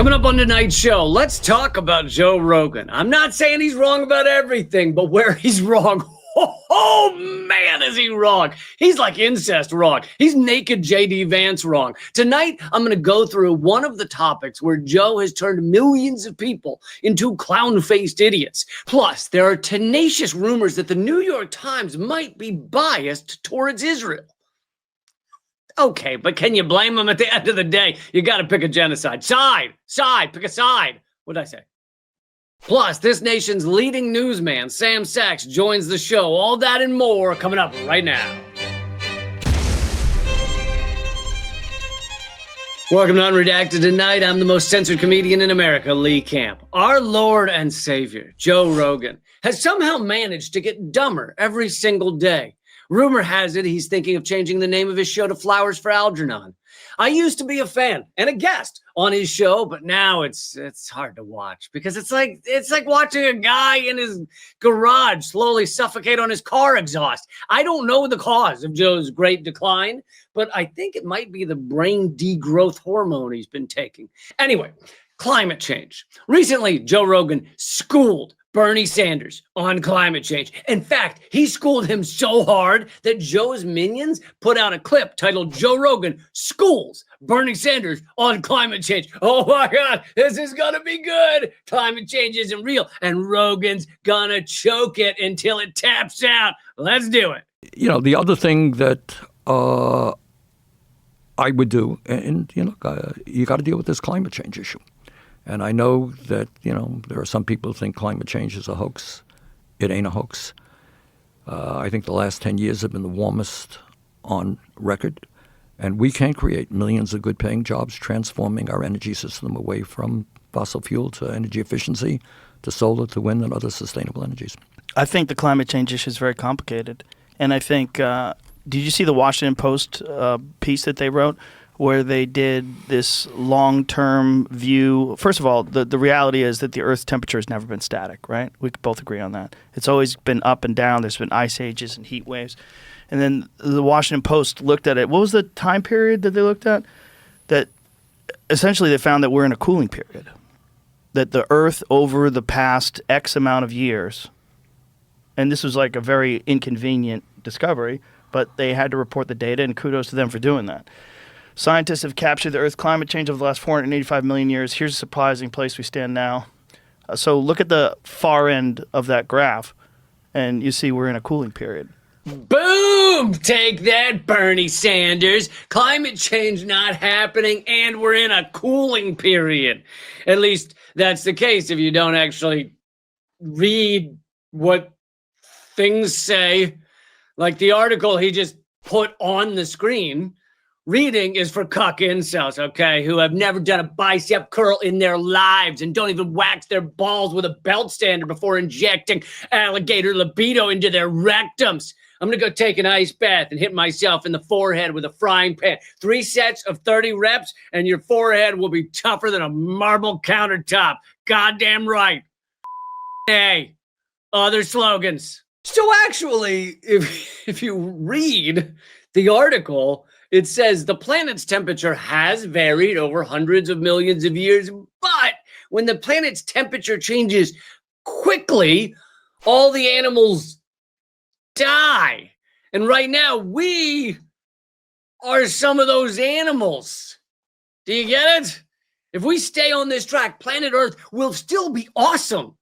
Coming up on tonight's show, let's talk about Joe Rogan. I'm not saying he's wrong about everything, but where he's wrong, oh man, is he wrong. He's like incest wrong. He's naked J.D. Vance wrong. Tonight, I'm going to go through one of the topics where Joe has turned millions of people into clown-faced idiots. Plus, there are tenacious rumors that the New York Times might be biased towards Israel. Okay, but can you blame him at the end of the day? You got to pick a genocide. Pick a side. What'd I say? Plus, this nation's leading newsman, Sam Sachs, joins the show. All that and more coming up right now. Welcome to Unredacted Tonight. I'm the most censored comedian in America, Lee Camp. Our Lord and Savior, Joe Rogan, has somehow managed to get dumber every single day. Rumor has it he's thinking of changing the name of his show to Flowers for Algernon. I used to be a fan and a guest on his show, but now it's hard to watch because it's like watching a guy in his garage slowly suffocate on his car exhaust. I don't know the cause of Joe's great decline, but I think it might be the brain degrowth hormone he's been taking. Anyway, climate change. Recently, Joe Rogan schooled Bernie Sanders on climate change. In fact, he schooled him so hard that Joe's minions put out a clip titled Joe Rogan Schools Bernie Sanders on Climate Change. Oh my God, this is gonna be good. Climate change isn't real, and Rogan's gonna choke it until it taps out. Let's do it. You know, the other thing that I would do, and you got to deal with this climate change issue. And I know that, there are some people who think climate change is a hoax. It ain't a hoax. I think the last 10 years have been the warmest on record. And we can create millions of good-paying jobs transforming our energy system away from fossil fuel to energy efficiency, to solar, to wind, and other sustainable energies. I think the climate change issue is very complicated. And I think, did you see the Washington Post piece that they wrote? Where they did this long-term view. First of all, the reality is that the Earth's temperature has never been static, right? We could both agree on that. It's always been up and down. There's been ice ages and heat waves. And then the Washington Post looked at it. What was the time period that they looked at? That essentially they found that we're in a cooling period. That the Earth over the past X amount of years, and this was like a very inconvenient discovery, but they had to report the data, and kudos to them for doing that. Scientists have captured the Earth's climate change over the last 485 million years. Here's a surprising place we stand now. So look at the far end of that graph, and you see we're in a cooling period. Boom! Take that, Bernie Sanders. Climate change not happening, and we're in a cooling period. At least that's the case if you don't actually read what things say. Like the article he just put on the screen. Reading is for cuck incels, okay, who have never done a bicep curl in their lives and don't even wax their balls with a belt sander before injecting alligator libido into their rectums. I'm going to go take an ice bath and hit myself in the forehead with a frying pan. 3 sets of 30 reps, and your forehead will be tougher than a marble countertop. Goddamn right. Hey, other slogans. So actually, if you read the article, it says the planet's temperature has varied over hundreds of millions of years, but when the planet's temperature changes quickly, all the animals die. And right now, we are some of those animals. Do you get it? If we stay on this track, planet Earth will still be awesome,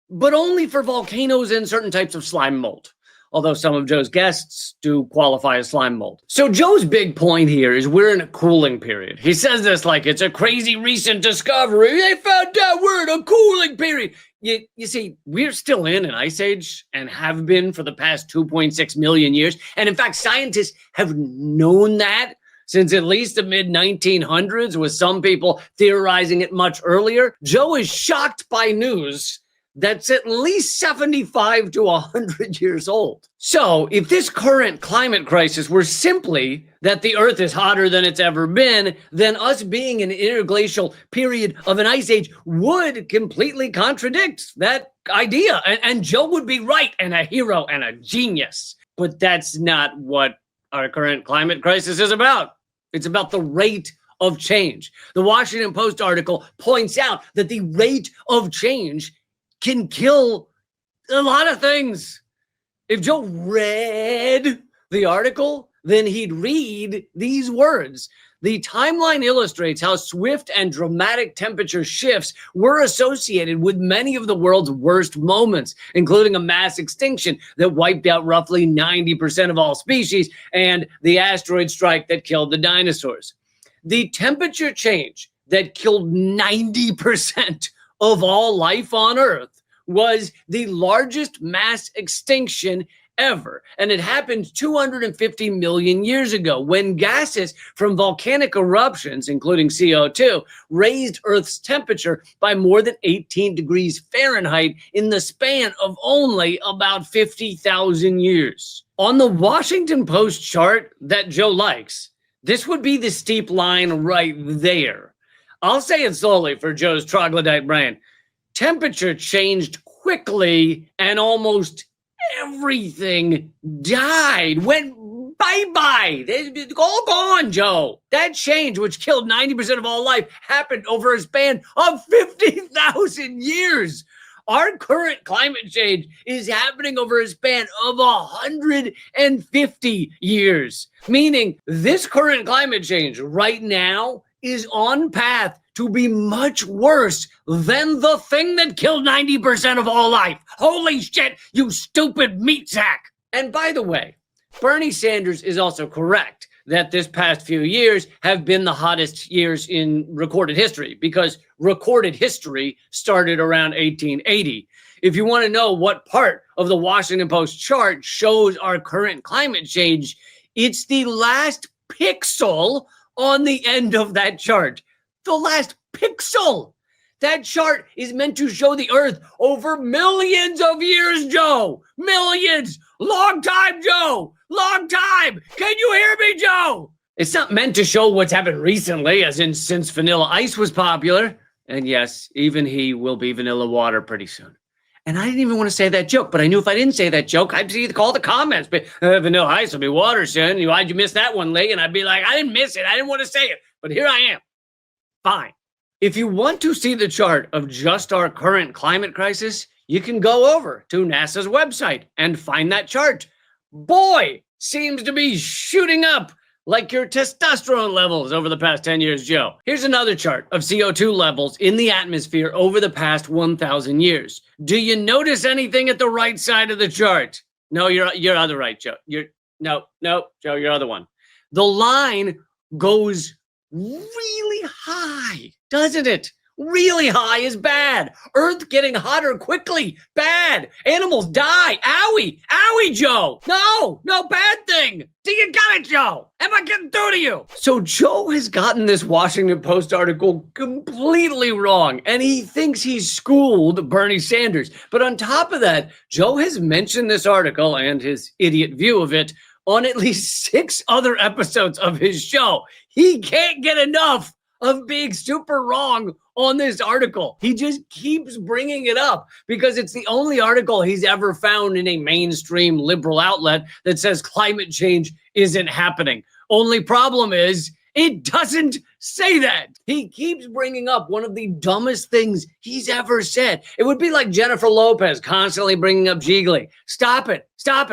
but only for volcanoes and certain types of slime mold. Although some of Joe's guests do qualify as slime mold. So Joe's big point here is we're in a cooling period. He says this like it's a crazy recent discovery. They found out we're in a cooling period. You see, we're still in an ice age and have been for the past 2.6 million years. And in fact, scientists have known that since at least the mid-1900s, with some people theorizing it much earlier. Joe is shocked by news that's at least 75 to 100 years old. So if this current climate crisis were simply that the Earth is hotter than it's ever been, then us being in an interglacial period of an ice age would completely contradict that idea. And Joe would be right and a hero and a genius. But that's not what our current climate crisis is about. It's about the rate of change. The Washington Post article points out that the rate of change can kill a lot of things. If Joe read the article, then he'd read these words. The timeline illustrates how swift and dramatic temperature shifts were associated with many of the world's worst moments, including a mass extinction that wiped out roughly 90% of all species and the asteroid strike that killed the dinosaurs. The temperature change that killed 90% of all life on Earth was the largest mass extinction ever. And it happened 250 million years ago when gases from volcanic eruptions, including CO2, raised Earth's temperature by more than 18 degrees Fahrenheit in the span of only about 50,000 years. On the Washington Post chart that Joe likes, this would be the steep line right there. I'll say it slowly for Joe's troglodyte brain. Temperature changed quickly and almost everything died, went bye-bye. It's all gone, Joe. That change, which killed 90% of all life, happened over a span of 50,000 years. Our current climate change is happening over a span of 150 years, meaning this current climate change right now is on path to be much worse than the thing that killed 90% of all life. Holy shit, you stupid meat sack. And by the way, Bernie Sanders is also correct that this past few years have been the hottest years in recorded history, because recorded history started around 1880. If you want to know what part of the Washington Post chart shows our current climate change, it's the last pixel on the end of that chart. The last pixel. That chart is meant to show the Earth over millions of years, Joe. Millions. Long time, Joe. Long time. Can you hear me, Joe? It's not meant to show what's happened recently, as in since Vanilla Ice was popular. And yes, even he will be vanilla water pretty soon. And I didn't even want to say that joke, but I knew if I didn't say that joke, I'd see all the comments. But Vanilla Ice will be water soon. Why'd you miss that one, Lee? And I'd be like, I didn't miss it. I didn't want to say it. But here I am. Fine. If you want to see the chart of just our current climate crisis, you can go over to NASA's website and find that chart. Boy, seems to be shooting up like your testosterone levels over the past 10 years, Joe. Here's another chart of CO2 levels in the atmosphere over the past 1,000 years. Do you notice anything at the right side of the chart? No, you're other right, Joe. No, Joe, your other one. The line goes really high, doesn't it? Really high is bad. Earth getting hotter quickly, bad. Animals die. Owie, Joe. No, bad thing. Do you got it, Joe? Am I getting through to you? So Joe has gotten this Washington Post article completely wrong, and he thinks he's schooled Bernie Sanders. But on top of that, Joe has mentioned this article and his idiot view of it on at least 6 other episodes of his show. He can't get enough of being super wrong on this article. He just keeps bringing it up because it's the only article he's ever found in a mainstream liberal outlet that says climate change isn't happening. Only problem is it doesn't say that. He keeps bringing up one of the dumbest things he's ever said. It would be like Jennifer Lopez constantly bringing up Jiggly. Stop it.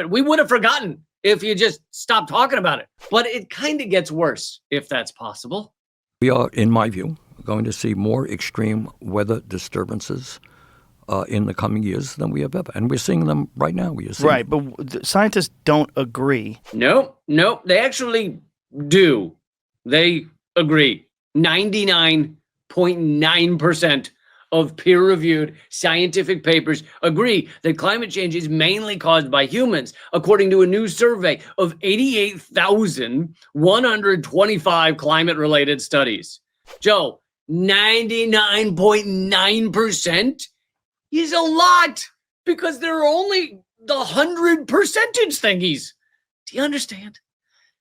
We would have forgotten if you just stopped talking about it. But it kind of gets worse, if that's possible. We are, in my view, going to see more extreme weather disturbances in the coming years than we have ever. And we're seeing them right now. Right, but the scientists don't agree. Nope, they actually do. They agree. 99.9% of peer-reviewed scientific papers agree that climate change is mainly caused by humans, according to a new survey of 88,125 climate-related studies. Joe, 99.9% is a lot, because there are only the 100 percentage thingies. Do you understand?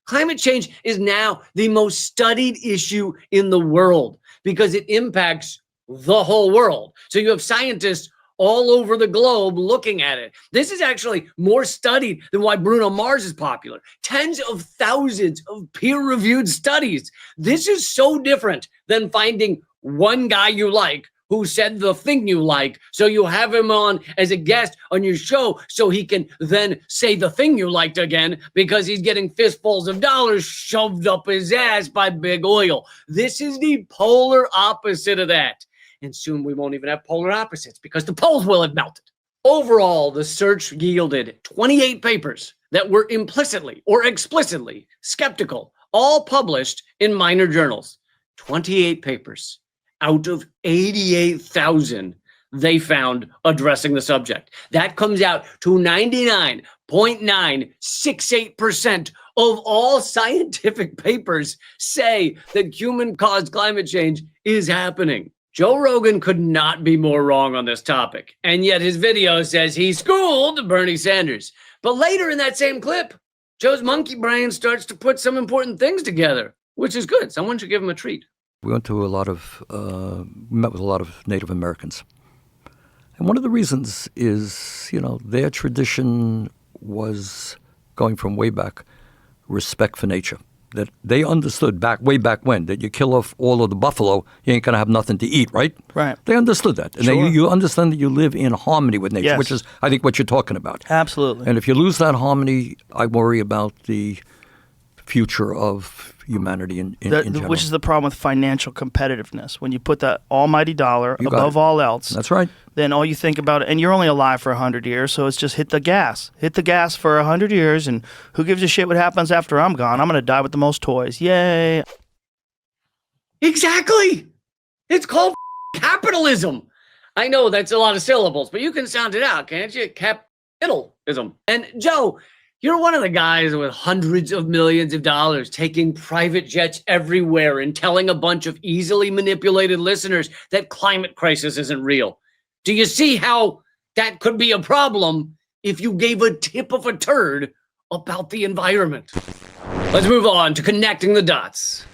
Climate change is now the most studied issue in the world because it impacts the whole world. So you have scientists all over the globe looking at it. This is actually more studied than why Bruno Mars is popular. Tens of thousands of peer-reviewed studies. This is so different than finding one guy you like who said the thing you like, so you have him on as a guest on your show so he can then say the thing you liked again because he's getting fistfuls of dollars shoved up his ass by big oil. This is the polar opposite of that. And soon we won't even have polar opposites because the poles will have melted. Overall, the search yielded 28 papers that were implicitly or explicitly skeptical, all published in minor journals. 28 papers out of 88,000 they found addressing the subject. That comes out to 99.968% of all scientific papers say that human-caused climate change is happening. Joe Rogan could not be more wrong on this topic, and yet his video says he schooled Bernie Sanders. But later in that same clip, Joe's monkey brain starts to put some important things together, which is good. Someone should give him a treat. We went to met with a lot of Native Americans. And one of the reasons is, their tradition was going from way back, respect for nature. That they understood way back when, that you kill off all of the buffalo, you ain't going to have nothing to eat, right? Right. They understood that. And Sure. you understand that you live in harmony with nature, Yes. which is, I think, what you're talking about. Absolutely. And if you lose that harmony, I worry about the future of humanity in general. Which is the problem with financial competitiveness. When you put that almighty dollar You got above it. all else, That's right. then all you think about, and you're only alive for 100 years, so it's just hit the gas. Hit the gas for 100 years, and who gives a shit what happens after I'm gone? I'm going to die with the most toys. Yay. Exactly. It's called capitalism. I know that's a lot of syllables, but you can sound it out, can't you? Capitalism. And Joe, you're one of the guys with hundreds of millions of dollars taking private jets everywhere and telling a bunch of easily manipulated listeners that climate crisis isn't real. Do you see how that could be a problem if you gave a tip of a turd about the environment? Let's move on to connecting the dots.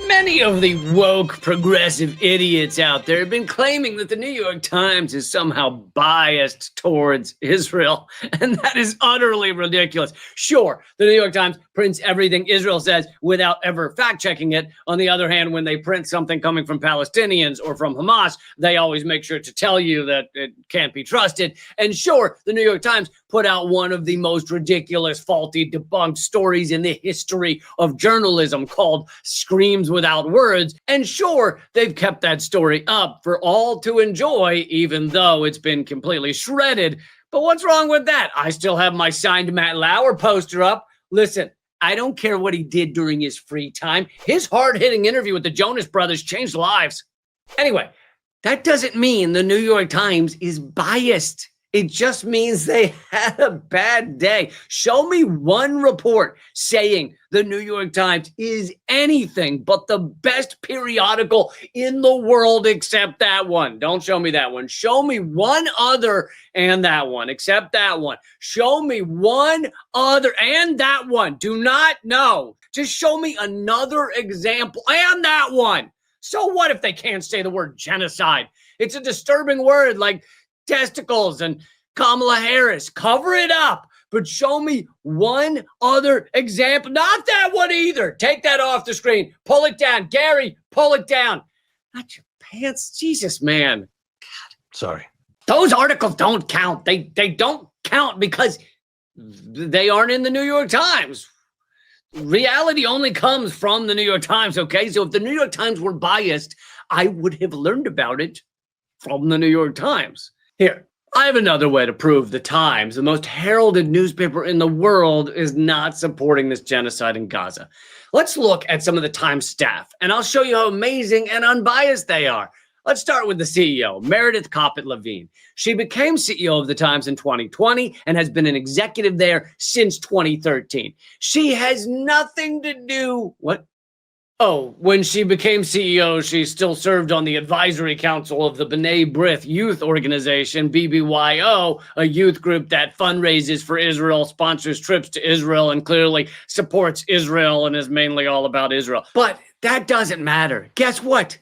Many of the woke progressive idiots out there have been claiming that the New York Times is somehow biased towards Israel, and that is utterly ridiculous. Sure, the New York Times prints everything Israel says without ever fact-checking it. On the other hand, when they print something coming from Palestinians or from Hamas, they always make sure to tell you that it can't be trusted. And sure, the New York Times put out one of the most ridiculous, faulty, debunked stories in the history of journalism called Screams Without Words. And sure, they've kept that story up for all to enjoy, even though it's been completely shredded. But what's wrong with that? I still have my signed Matt Lauer poster up. Listen, I don't care what he did during his free time. His hard-hitting interview with the Jonas Brothers changed lives. Anyway, that doesn't mean the New York Times is biased. It just means they had a bad day. Show me one report saying the New York Times is anything but the best periodical in the world except that one. Don't show me that one. Show me one other and that one except that one. Show me one other and that one. Do not know. Just show me another example and that one. So what if they can't say the word genocide? It's a disturbing word like testicles and Kamala Harris. Cover it up, but show me one other example. Not that one either. Take that off the screen. Pull it down. Gary, pull it down. Not your pants. Jesus, man. God. Sorry. Those articles don't count. They don't count because they aren't in the New York Times. Reality only comes from the New York Times, okay? So if the New York Times were biased, I would have learned about it from the New York Times. Here, I have another way to prove the Times, the most heralded newspaper in the world, is not supporting this genocide in Gaza. Let's look at some of the Times staff, and I'll show you how amazing and unbiased they are. Let's start with the CEO, Meredith Kopit Levine. She became CEO of the Times in 2020 and has been an executive there since 2013. She has nothing to do... What? Oh, when she became CEO, she still served on the advisory council of the B'nai B'rith Youth Organization, BBYO, a youth group that fundraises for Israel, sponsors trips to Israel, and clearly supports Israel and is mainly all about Israel. But that doesn't matter. Guess what?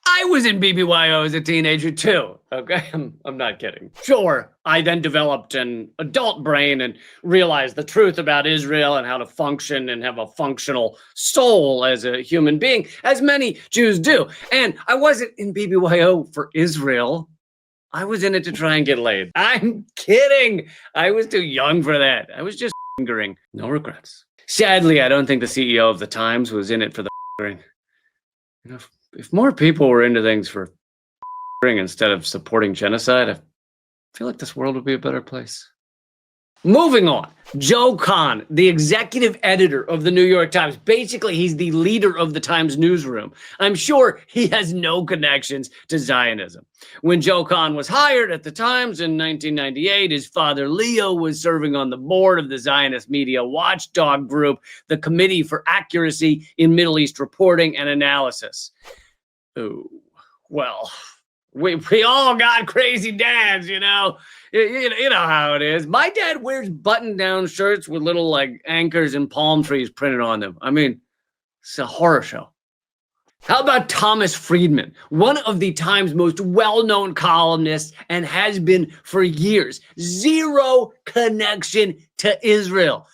I was in BBYO as a teenager too, okay? I'm not kidding. Sure, I then developed an adult brain and realized the truth about Israel and how to function and have a functional soul as a human being, as many Jews do. And I wasn't in BBYO for Israel. I was in it to try and get laid. I'm kidding. I was too young for that. I was just fingering. No regrets. Sadly, I don't think the CEO of the Times was in it for the fingering. You know, if more people were into things for instead of supporting genocide, I feel like this world would be a better place. Moving on, Joe Kahn, the executive editor of the New York Times. Basically, he's the leader of the Times newsroom. I'm sure he has no connections to Zionism. When Joe Kahn was hired at the Times in 1998, his father Leo was serving on the board of the Zionist media watchdog group, the Committee for Accuracy in Middle East Reporting and Analysis. Oh, well, we all got crazy dads, you know. You know how it is. My dad wears button-down shirts with little, like, anchors and palm trees printed on them. I mean, it's a horror show. How about Thomas Friedman, one of the Times' most well-known columnists and has been for years? Zero connection to Israel,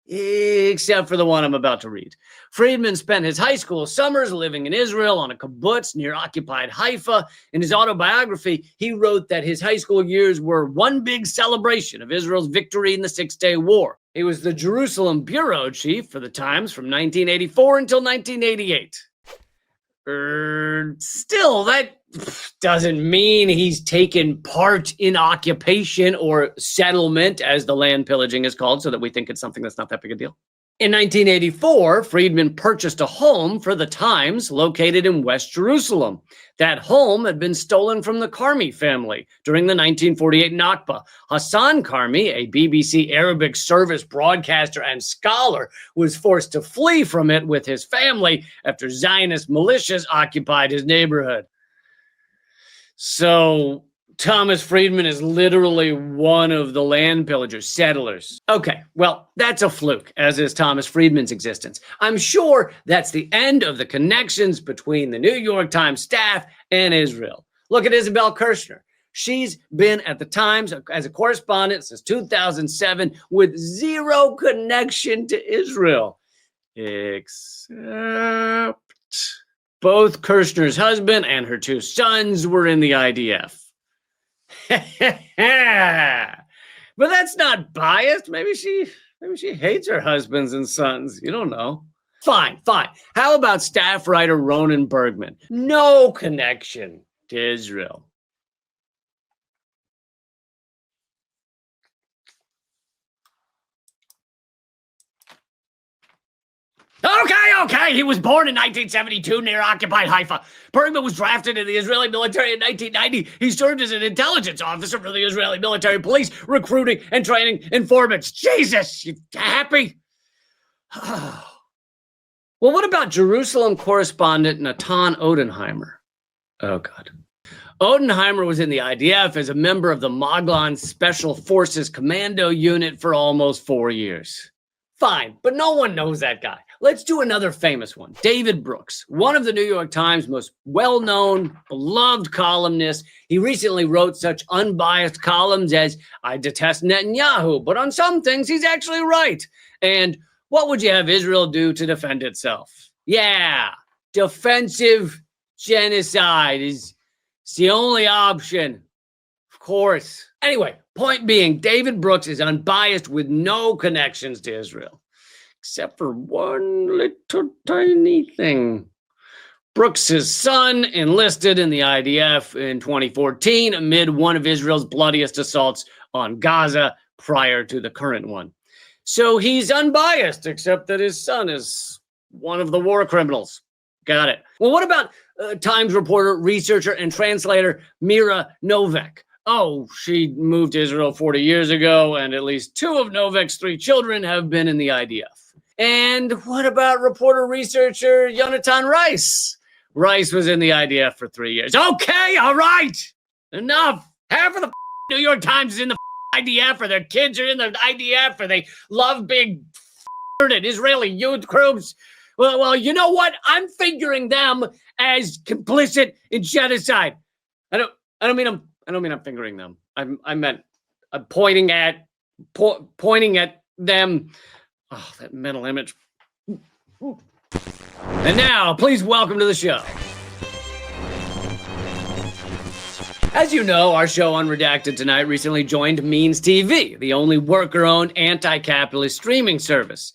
except for the one I'm about to read. Friedman spent his high school summers living in Israel on a kibbutz near occupied Haifa. In his autobiography, he wrote that his high school years were one big celebration of Israel's victory in the Six-Day War. He was the Jerusalem bureau chief for the Times from 1984 until 1988. Still, that doesn't mean he's taken part in occupation or settlement, as the land pillaging is called, so that we think it's something that's not that big a deal. In 1984, Friedman purchased a home for the Times located in West Jerusalem. That home had been stolen from the Karmi family during the 1948 Nakba. Hassan Karmi, a BBC Arabic service broadcaster and scholar, was forced to flee from it with his family after Zionist militias occupied his neighborhood. So Thomas Friedman is literally one of the land pillagers, settlers. Okay, well, that's a fluke, as is Thomas Friedman's existence. I'm sure that's the end of the connections between the New York Times staff and Israel. Look at Isabel Kirshner. She's been at the Times as a correspondent since 2007 with zero connection to Israel. Except both Kirshner's husband and her two sons were in the IDF. But that's not biased. Maybe she hates her husbands and sons. You don't know. Fine. How about staff writer Ronan Bergman? No connection to Israel. Okay. He was born in 1972 near occupied Haifa. Bergman was drafted in the Israeli military in 1990. He served as an intelligence officer for the Israeli military police, recruiting and training informants. Jesus, you happy? Well, what about Jerusalem correspondent Natan Odenheimer? Oh, God. Odenheimer was in the IDF as a member of the Maglan Special Forces Commando Unit for almost 4 years. Fine, but no one knows that guy. Let's do another famous one. David Brooks, one of the New York Times' most well-known, beloved columnists. He recently wrote such unbiased columns as, "I detest Netanyahu, but on some things he's actually right." And "What would you have Israel do to defend itself?" Yeah, defensive genocide is the only option. Of course. Anyway, point being, David Brooks is unbiased with no connections to Israel. Except for one little tiny thing. Brooks's son enlisted in the IDF in 2014 amid one of Israel's bloodiest assaults on Gaza prior to the current one. So he's unbiased, except that his son is one of the war criminals. Got it. Well, what about Times reporter, researcher, and translator Mira Novak? Oh, she moved to Israel 40 years ago, and at least 2 of Novak's 3 children have been in the IDF. And what about reporter researcher Yonatan Rice? Rice was in the IDF for 3 years. Okay, all right. Enough. Half of the New York Times is in the IDF, or their kids are in the IDF, or they love being at Israeli youth groups. Well, you know what? I'm figuring them as complicit in genocide. I don't mean I'm fingering them. I meant pointing at them. Oh, that mental image. And now, please welcome to the show. As you know, our show Unredacted Tonight recently joined Means TV, the only worker-owned anti-capitalist streaming service.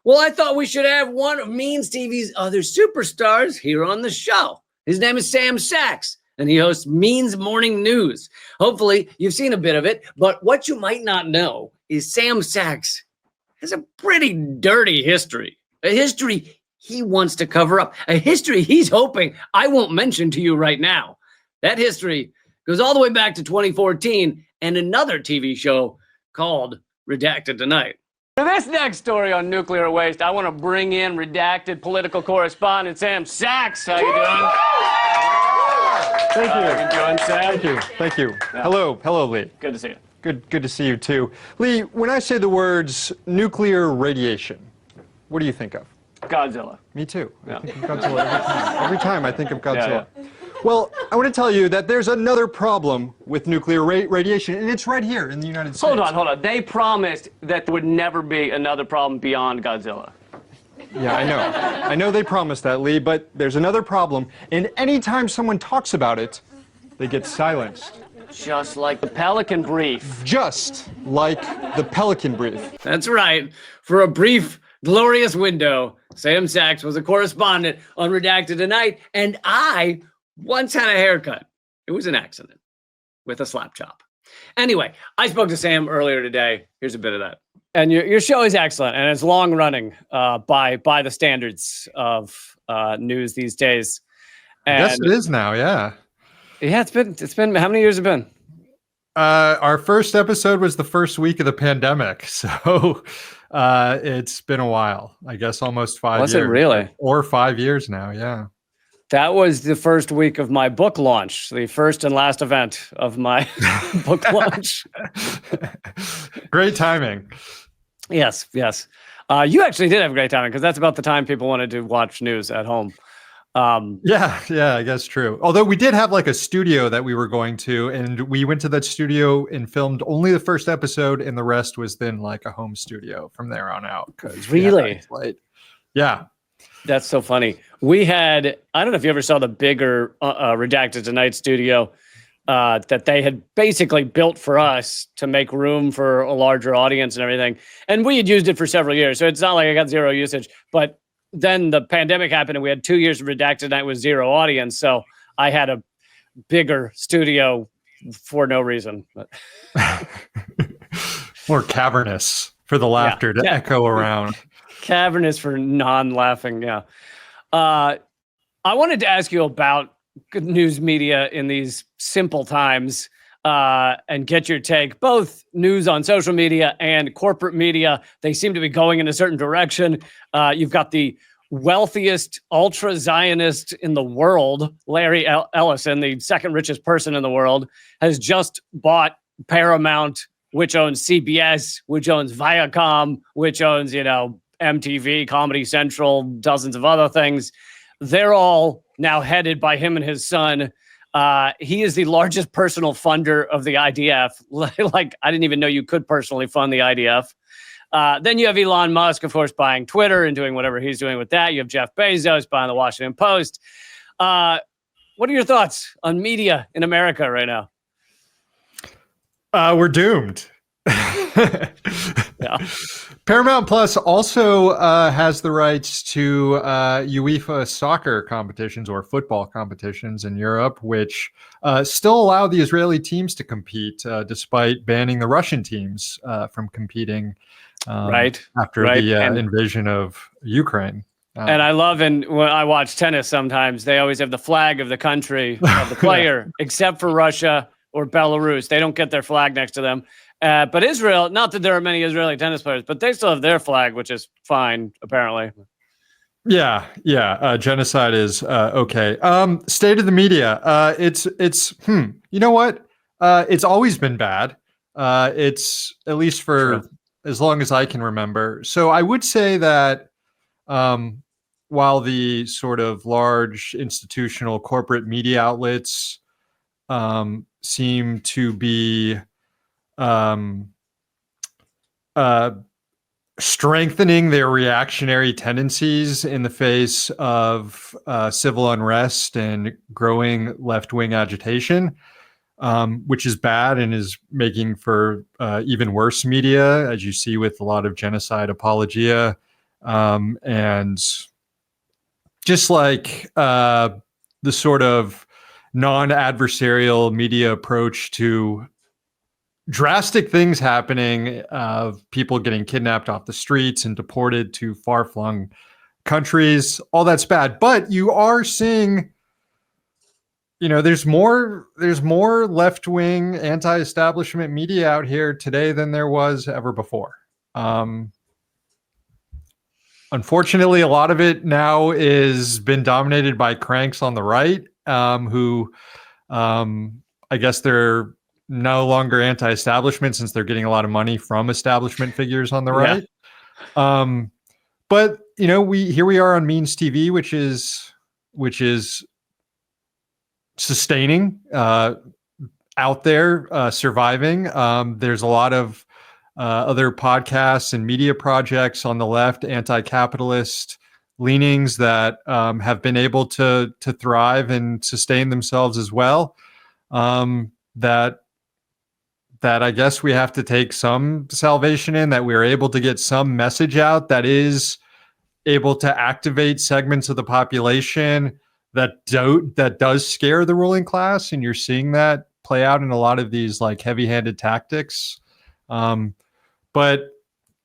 Well, I thought we should have one of Means TV's other superstars here on the show. His name is Sam Sachs, and he hosts Means Morning News. Hopefully, you've seen a bit of it, but what you might not know is Sam Sachs has a pretty dirty history. A history he wants to cover up. A history he's hoping I won't mention to you right now. That history goes all the way back to 2014 and another TV show called Redacted Tonight. For this next story on nuclear waste, I want to bring in redacted political correspondent Sam Sachs. How you doing? Thank you. How you doing, Sam? Thank you. Yeah. Hello, Lee. Good to see you. Good to see you too. Lee, when I say the words nuclear radiation, what do you think of? Godzilla. Me too. Yeah. I think of Godzilla every time. Every time I think of Godzilla. Yeah. Well, I want to tell you that there's another problem with nuclear radiation, and it's right here in the United States. Hold on. They promised that there would never be another problem beyond Godzilla. Yeah, I know. I know they promised that, Lee, but there's another problem, and anytime someone talks about it, they get silenced. Just like the Pelican Brief. Just like the Pelican Brief. That's right. For a brief, glorious window, Sam Sachs was a correspondent on Redacted Tonight, and I once had a haircut. It was an accident with a slap chop. Anyway, I spoke to Sam earlier today. Here's a bit of that. And your show is excellent, and it's long running by the standards of news these days. And Yes, it is now. Yeah. yeah, it's been how many years have it been? Our first episode was the first week of the pandemic, so it's been a while. I guess almost 5 years. Was it really? Or 5 years now? Yeah. That was the first week of my book launch, the first and last event of my book launch. Great timing. Yes. You actually did have great timing because that's about the time people wanted to watch news at home. Yeah, I guess true. Although we did have like a studio that we were going to, and we went to that studio and filmed only the first episode, and the rest was then like a home studio from there on out. Really? Yeah. That's so funny. We had, I don't know if you ever saw the bigger Redacted Tonight studio that they had basically built for us to make room for a larger audience and everything. And we had used it for several years. So it's not like I got zero usage. But then the pandemic happened and we had 2 years of Redacted Tonight with zero audience. So I had a bigger studio for no reason. But More cavernous for the laughter to echo around. Cavernous for non-laughing, yeah. I wanted to ask you about good news media in these simple times and get your take. Both news on social media and corporate media, they seem to be going in a certain direction. You've got the wealthiest ultra-Zionist in the world, Larry Ellison, the second richest person in the world, has just bought Paramount, which owns CBS, which owns Viacom, which owns, MTV, Comedy Central, dozens of other things. They're all now headed by him and his son. He is the largest personal funder of the IDF. Like, I didn't even know you could personally fund the IDF. Then you have Elon Musk, of course, buying Twitter and doing whatever he's doing with that. You have Jeff Bezos buying the Washington Post. What are your thoughts on media in America right now? We're doomed. Yeah. Paramount Plus also has the rights to UEFA soccer competitions or football competitions in Europe, which still allow the Israeli teams to compete despite banning the Russian teams from competing after the invasion of Ukraine. And I love, and when I watch tennis sometimes, they always have the flag of the country of the player, except for Russia or Belarus. They don't get their flag next to them. But Israel, not that there are many Israeli tennis players, but they still have their flag, which is fine, apparently. Yeah. Genocide is okay. State of the media. It's you know what? It's always been bad. It's at least for as long as I can remember. So I would say that while the sort of large institutional corporate media outlets seem to be strengthening their reactionary tendencies in the face of civil unrest and growing left-wing agitation, which is bad and is making for even worse media, as you see with a lot of genocide apologia, and just like the sort of non-adversarial media approach to drastic things happening, of people getting kidnapped off the streets and deported to far-flung countries. All that's bad, but you are seeing, there's more left-wing anti-establishment media out here today than there was ever before. Unfortunately, a lot of it now is been dominated by cranks on the right, who I guess they're no longer anti-establishment since they're getting a lot of money from establishment figures on the right. But we are on Means TV, which is sustaining, out there, surviving. There's a lot of other podcasts and media projects on the left, anti-capitalist leanings that have been able to thrive and sustain themselves as well. That I guess we have to take some salvation in, that we're able to get some message out that is able to activate segments of the population that does scare the ruling class. And you're seeing that play out in a lot of these like heavy-handed tactics. But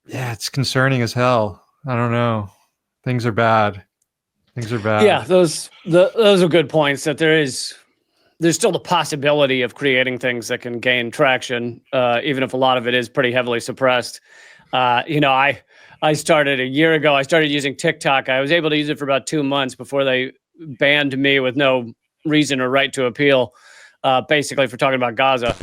yeah, it's concerning as hell. I don't know. Things are bad. Yeah, those are good points, that there's still the possibility of creating things that can gain traction, even if a lot of it is pretty heavily suppressed. I started a year ago. I started using TikTok. I was able to use it for about 2 months before they banned me with no reason or right to appeal, basically for talking about Gaza.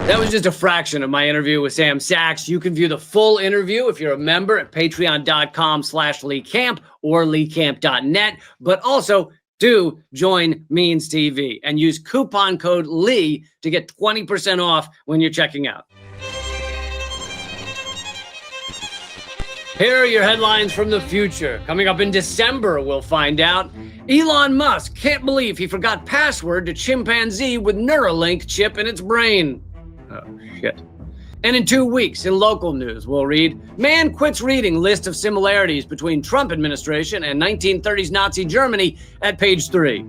That was just a fraction of my interview with Sam Sachs. You can view the full interview if you're a member at patreon.com/Lee Camp or leecamp.net, but also do join Means TV and use coupon code Lee to get 20% off when you're checking out. Here are your headlines from the future. Coming up in December, we'll find out. Elon Musk can't believe he forgot password to chimpanzee with Neuralink chip in its brain. Oh, shit. And in 2 weeks, in local news, we'll read, man quits reading list of similarities between Trump administration and 1930s Nazi Germany at page 3.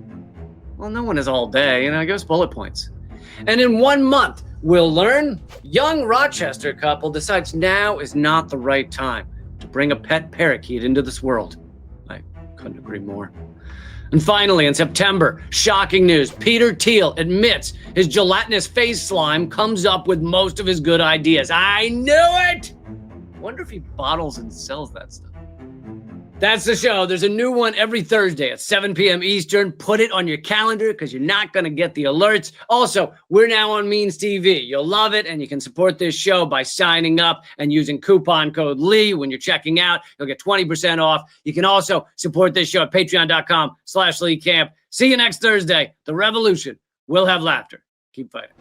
Well, no one has all day, give us bullet points. And in 1 month, we'll learn, young Rochester couple decides now is not the right time to bring a pet parakeet into this world. I couldn't agree more. And finally, in September, shocking news. Peter Thiel admits his gelatinous face slime comes up with most of his good ideas. I knew it! Wonder if he bottles and sells that stuff. That's the show. There's a new one every Thursday at 7 p.m. Eastern. Put it on your calendar because you're not going to get the alerts. Also, we're now on Means TV. You'll love it, and you can support this show by signing up and using coupon code Lee when you're checking out. You'll get 20% off. You can also support this show at patreon.com/Lee Camp. See you next Thursday. The revolution will have laughter. Keep fighting.